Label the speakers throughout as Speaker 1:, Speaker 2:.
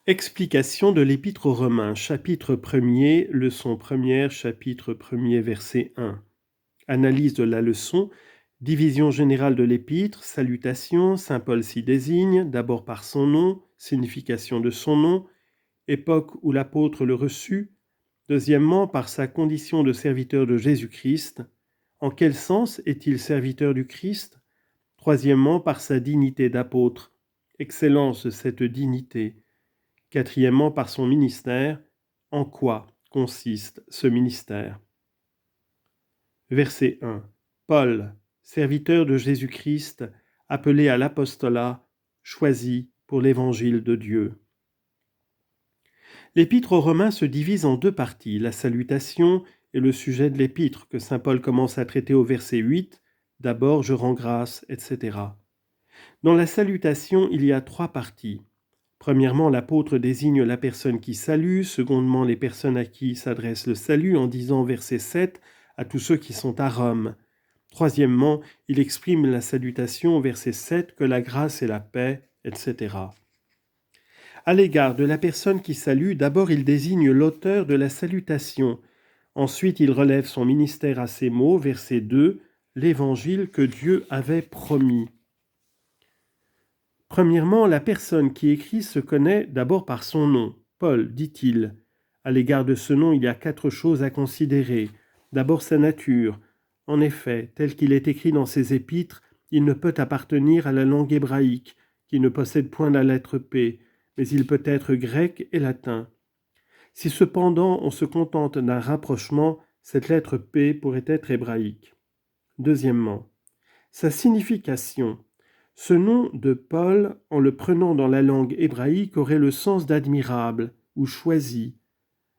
Speaker 1: Explication de l'Épître aux Romains, chapitre 1er, leçon 1ère, chapitre 1er, verset 1. Analyse de la leçon, division générale de l'Épître, salutation, saint Paul s'y désigne, d'abord par son nom, signification de son nom, époque où l'apôtre le reçut, deuxièmement par sa condition de serviteur de Jésus-Christ, en quel sens est-il serviteur du Christ? Troisièmement par sa dignité d'apôtre, excellence de cette dignité. Quatrièmement, par son ministère. En quoi consiste ce ministère? Verset 1. Paul, serviteur de Jésus-Christ, appelé à l'apostolat, choisi pour l'évangile de Dieu. L'épître aux Romains se divise en deux parties, la salutation et le sujet de l'épître, que saint Paul commence à traiter au verset 8, d'abord je rends grâce, etc. Dans la salutation, il y a trois parties. Premièrement, l'apôtre désigne la personne qui salue, secondement, les personnes à qui s'adresse le salut en disant verset 7 à tous ceux qui sont à Rome. Troisièmement, il exprime la salutation verset 7 que la grâce et la paix, etc. À l'égard de la personne qui salue, d'abord il désigne l'auteur de la salutation. Ensuite, il relève son ministère à ces mots, verset 2, l'évangile que Dieu avait promis. Premièrement, la personne qui écrit se connaît d'abord par son nom. Paul, dit-il. À l'égard de ce nom, il y a quatre choses à considérer. D'abord sa nature. En effet, tel qu'il est écrit dans ses épîtres, il ne peut appartenir à la langue hébraïque, qui ne possède point la lettre P, mais il peut être grec et latin. Si cependant on se contente d'un rapprochement, cette lettre P pourrait être hébraïque. Deuxièmement, sa signification. Ce nom de Paul, en le prenant dans la langue hébraïque, aurait le sens d'admirable ou choisi.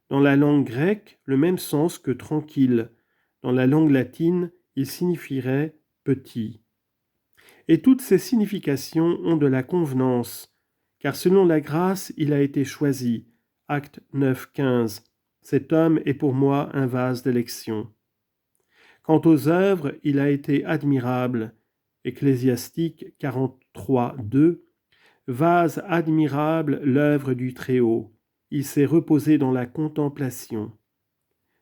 Speaker 1: Dans la langue grecque, le même sens que tranquille. Dans la langue latine, il signifierait petit. Et toutes ces significations ont de la convenance, car selon la grâce, il a été choisi. Acte 9, 15. Cet homme est pour moi un vase d'élection. Quant aux œuvres, il a été admirable. Ecclésiastique 43, 2. Vase admirable, l'œuvre du Très-Haut. Il s'est reposé dans la contemplation.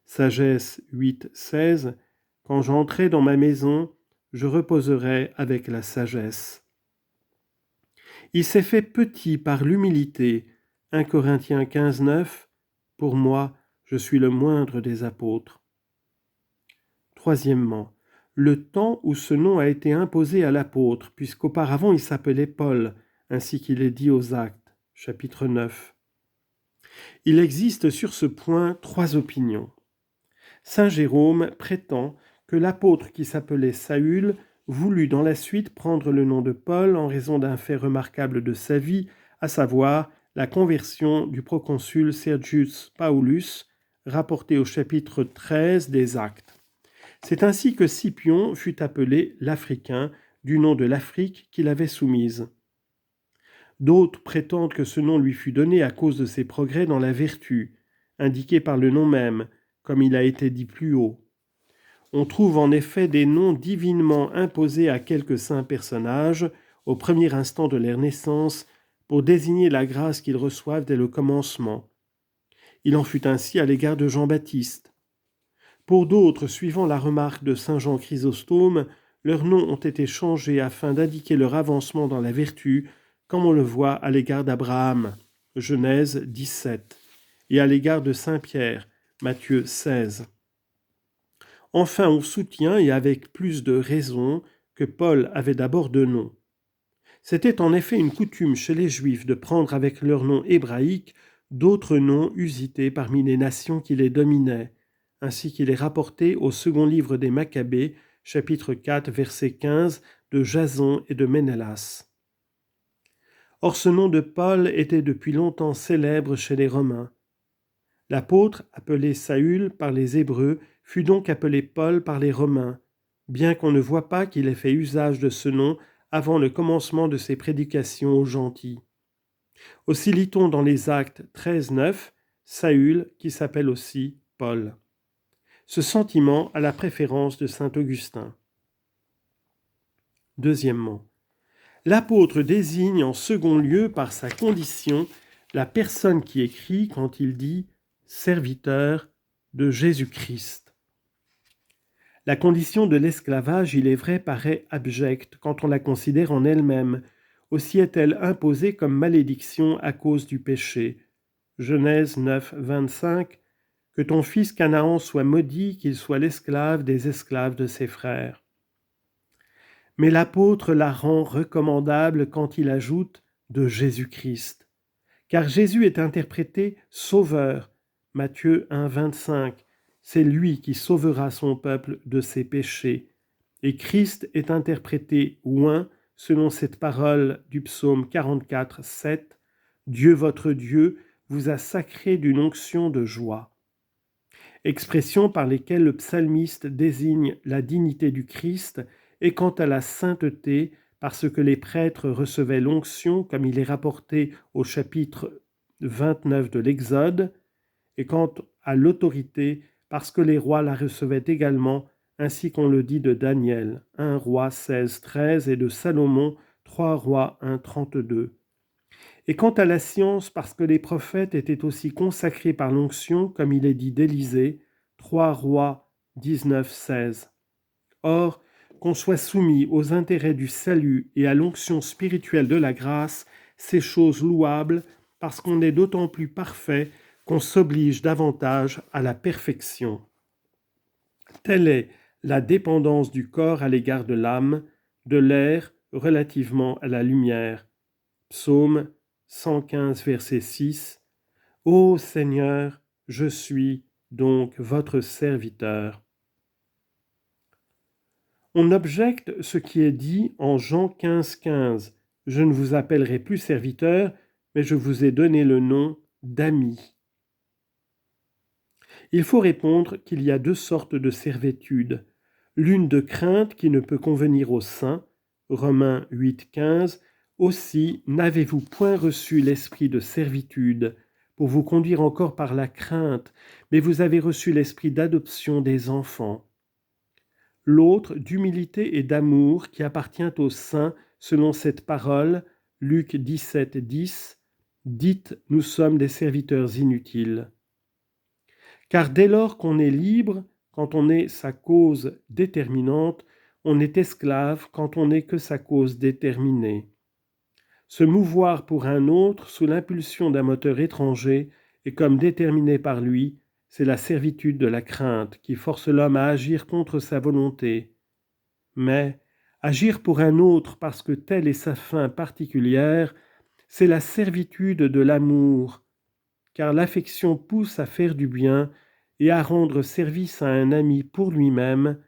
Speaker 1: Sagesse 8, 16. Quand j'entrai dans ma maison, je reposerai avec la sagesse. Il s'est fait petit par l'humilité. 1 Corinthiens 15, 9. Pour moi, je suis le moindre des apôtres. Troisièmement, le temps où ce nom a été imposé à l'apôtre, puisqu'auparavant il s'appelait Paul, ainsi qu'il est dit aux Actes, chapitre 9. Il existe sur ce point trois opinions. Saint Jérôme prétend que l'apôtre qui s'appelait Saül voulut dans la suite prendre le nom de Paul en raison d'un fait remarquable de sa vie, à savoir la conversion du proconsul Sergius Paulus, rapporté au chapitre 13 des Actes. C'est ainsi que Scipion fut appelé l'Africain, du nom de l'Afrique qu'il avait soumise. D'autres prétendent que ce nom lui fut donné à cause de ses progrès dans la vertu, indiqués par le nom même, comme il a été dit plus haut. On trouve en effet des noms divinement imposés à quelques saints personnages, au premier instant de leur naissance, pour désigner la grâce qu'ils reçoivent dès le commencement. Il en fut ainsi à l'égard de Jean-Baptiste. Pour d'autres, suivant la remarque de saint Jean Chrysostome, leurs noms ont été changés afin d'indiquer leur avancement dans la vertu, comme on le voit à l'égard d'Abraham, Genèse 17, et à l'égard de saint Pierre, Matthieu 16. Enfin, on soutient, et avec plus de raison, que Paul avait d'abord deux noms. C'était en effet une coutume chez les Juifs de prendre avec leur nom hébraïque d'autres noms usités parmi les nations qui les dominaient, ainsi qu'il est rapporté au second livre des Maccabées, chapitre 4, verset 15, de Jason et de Ménélas. Or ce nom de Paul était depuis longtemps célèbre chez les Romains. L'apôtre, appelé Saül par les Hébreux, fut donc appelé Paul par les Romains, bien qu'on ne voit pas qu'il ait fait usage de ce nom avant le commencement de ses prédications aux gentils. Aussi lit-on dans les Actes 13, 9, Saül qui s'appelle aussi Paul. Ce sentiment a la préférence de saint Augustin. Deuxièmement, l'apôtre désigne en second lieu par sa condition la personne qui écrit quand il dit « serviteur de Jésus-Christ ». La condition de l'esclavage, il est vrai, paraît abjecte quand on la considère en elle-même. Aussi est-elle imposée comme malédiction à cause du péché. Genèse 9, 25. Que ton fils Canaan soit maudit, qu'il soit l'esclave des esclaves de ses frères. Mais l'apôtre la rend recommandable quand il ajoute de Jésus-Christ. Car Jésus est interprété sauveur. Matthieu 1, 25. C'est lui qui sauvera son peuple de ses péchés. Et Christ est interprété oint, selon cette parole du psaume 44, 7. Dieu votre Dieu vous a sacré d'une onction de joie. Expression par lesquelles le psalmiste désigne la dignité du Christ, et quant à la sainteté, parce que les prêtres recevaient l'onction, comme il est rapporté au chapitre 29 de l'Exode, et quant à l'autorité, parce que les rois la recevaient également, ainsi qu'on le dit de Daniel, 1 roi 16, 13, et de Salomon, 3 rois 1, 32. Et quant à la science, parce que les prophètes étaient aussi consacrés par l'onction, comme il est dit d'Élisée, 3 rois 19, 16. Or, qu'on soit soumis aux intérêts du salut et à l'onction spirituelle de la grâce, c'est chose louable, parce qu'on est d'autant plus parfait qu'on s'oblige davantage à la perfection. Telle est la dépendance du corps à l'égard de l'âme, de l'air relativement à la lumière. Psaume 115, verset 6. Ô Seigneur, je suis donc votre serviteur. On objecte ce qui est dit en Jean 15, 15. Je ne vous appellerai plus serviteur, mais je vous ai donné le nom d'ami. Il faut répondre qu'il y a deux sortes de servitude. L'une de crainte qui ne peut convenir aux saints, Romains 8, 15. Aussi, n'avez-vous point reçu l'esprit de servitude pour vous conduire encore par la crainte, mais vous avez reçu l'esprit d'adoption des enfants. L'autre d'humilité et d'amour qui appartient aux saints selon cette parole, Luc 17, 10, dites, nous sommes des serviteurs inutiles. Car dès lors qu'on est libre, quand on est sa cause déterminante, on est esclave quand on n'est que sa cause déterminée. Se mouvoir pour un autre sous l'impulsion d'un moteur étranger et comme déterminé par lui, c'est la servitude de la crainte qui force l'homme à agir contre sa volonté. Mais agir pour un autre parce que telle est sa fin particulière, c'est la servitude de l'amour, car l'affection pousse à faire du bien et à rendre service à un ami pour lui-même,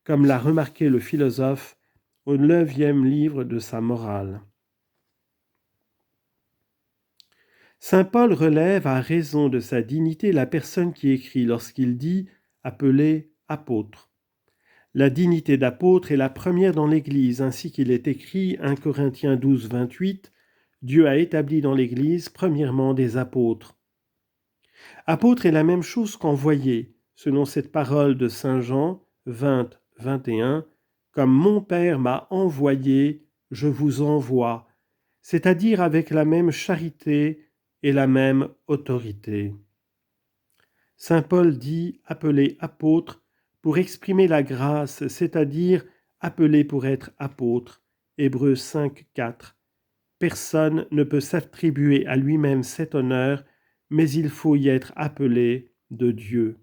Speaker 1: comme l'a remarqué le philosophe au 9e livre de sa Morale. Saint Paul relève à raison de sa dignité la personne qui écrit lorsqu'il dit « appelé apôtre ». La dignité d'apôtre est la première dans l'Église, ainsi qu'il est écrit 1 Corinthiens 12, 28, « Dieu a établi dans l'Église premièrement des apôtres ». Apôtre est la même chose qu'envoyé, selon cette parole de Saint Jean 20, 21, « Comme mon Père m'a envoyé, je vous envoie », c'est-à-dire avec la même charité et la même autorité. Saint Paul dit appelé apôtre pour exprimer la grâce, c'est-à-dire appelé pour être apôtre. Hébreux 5, 4. Personne ne peut s'attribuer à lui-même cet honneur, mais il faut y être appelé de Dieu.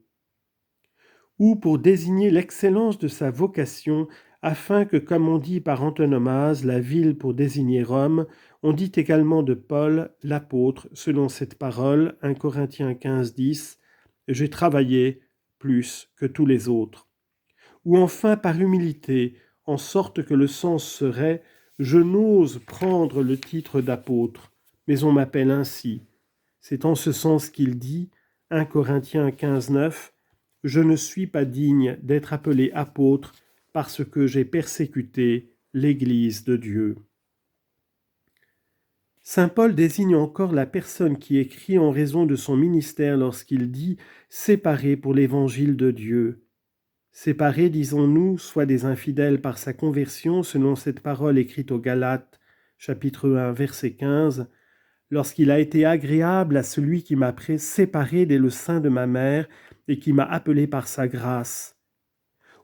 Speaker 1: Ou pour désigner l'excellence de sa vocation, afin que, comme on dit par antonomase, la ville pour désigner Rome, on dit également de Paul, l'apôtre, selon cette parole, 1 Corinthiens 15, 10, « J'ai travaillé plus que tous les autres ». Ou enfin par humilité, en sorte que le sens serait « Je n'ose prendre le titre d'apôtre, mais on m'appelle ainsi ». C'est en ce sens qu'il dit, 1 Corinthiens 15, 9, « Je ne suis pas digne d'être appelé apôtre parce que j'ai persécuté l'Église de Dieu ». Saint Paul désigne encore la personne qui écrit en raison de son ministère lorsqu'il dit « séparé pour l'évangile de Dieu ». Séparé, disons-nous, soit des infidèles par sa conversion, selon cette parole écrite aux Galates, chapitre 1, verset 15, lorsqu'il a été agréable à celui qui m'a séparé dès le sein de ma mère et qui m'a appelé par sa grâce.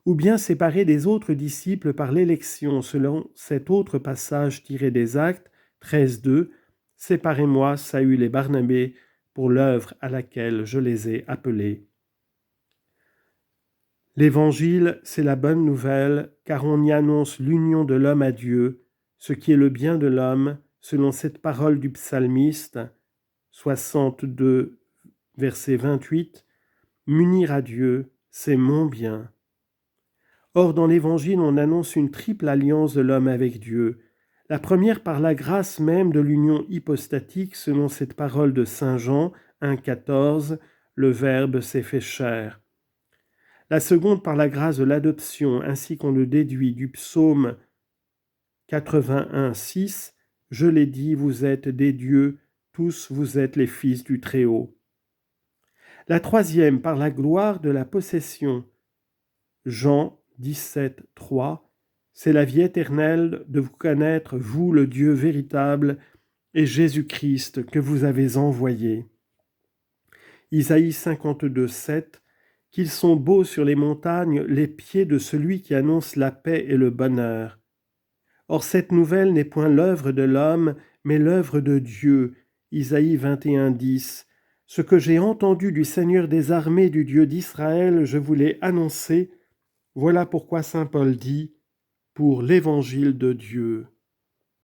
Speaker 1: Ou bien séparé des autres disciples par l'élection, selon cet autre passage tiré des Actes 13:2, « Séparez-moi, Saül et Barnabé, pour l'œuvre à laquelle je les ai appelés. » L'Évangile, c'est la bonne nouvelle, car on y annonce l'union de l'homme à Dieu, ce qui est le bien de l'homme, selon cette parole du psalmiste, 62, verset 28, « M'unir à Dieu, c'est mon bien. » Or, dans l'Évangile, on annonce une triple alliance de l'homme avec Dieu. La première par la grâce même de l'union hypostatique, selon cette parole de Saint Jean 1,14, « Le Verbe s'est fait chair ». La seconde par la grâce de l'adoption, ainsi qu'on le déduit du psaume 81,6, « Je l'ai dit, vous êtes des dieux, tous vous êtes les fils du Très-Haut. » La troisième par la gloire de la possession, Jean 17,3, « C'est la vie éternelle de vous connaître, vous le Dieu véritable, et Jésus-Christ que vous avez envoyé. » Isaïe 52,7, « Qu'ils sont beaux sur les montagnes les pieds de celui qui annonce la paix et le bonheur. » Or cette nouvelle n'est point l'œuvre de l'homme, mais l'œuvre de Dieu. Isaïe 21,10, « Ce que j'ai entendu du Seigneur des armées, du Dieu d'Israël, je vous l'ai annoncé. » Voilà pourquoi saint Paul dit « Pour l'évangile de Dieu. »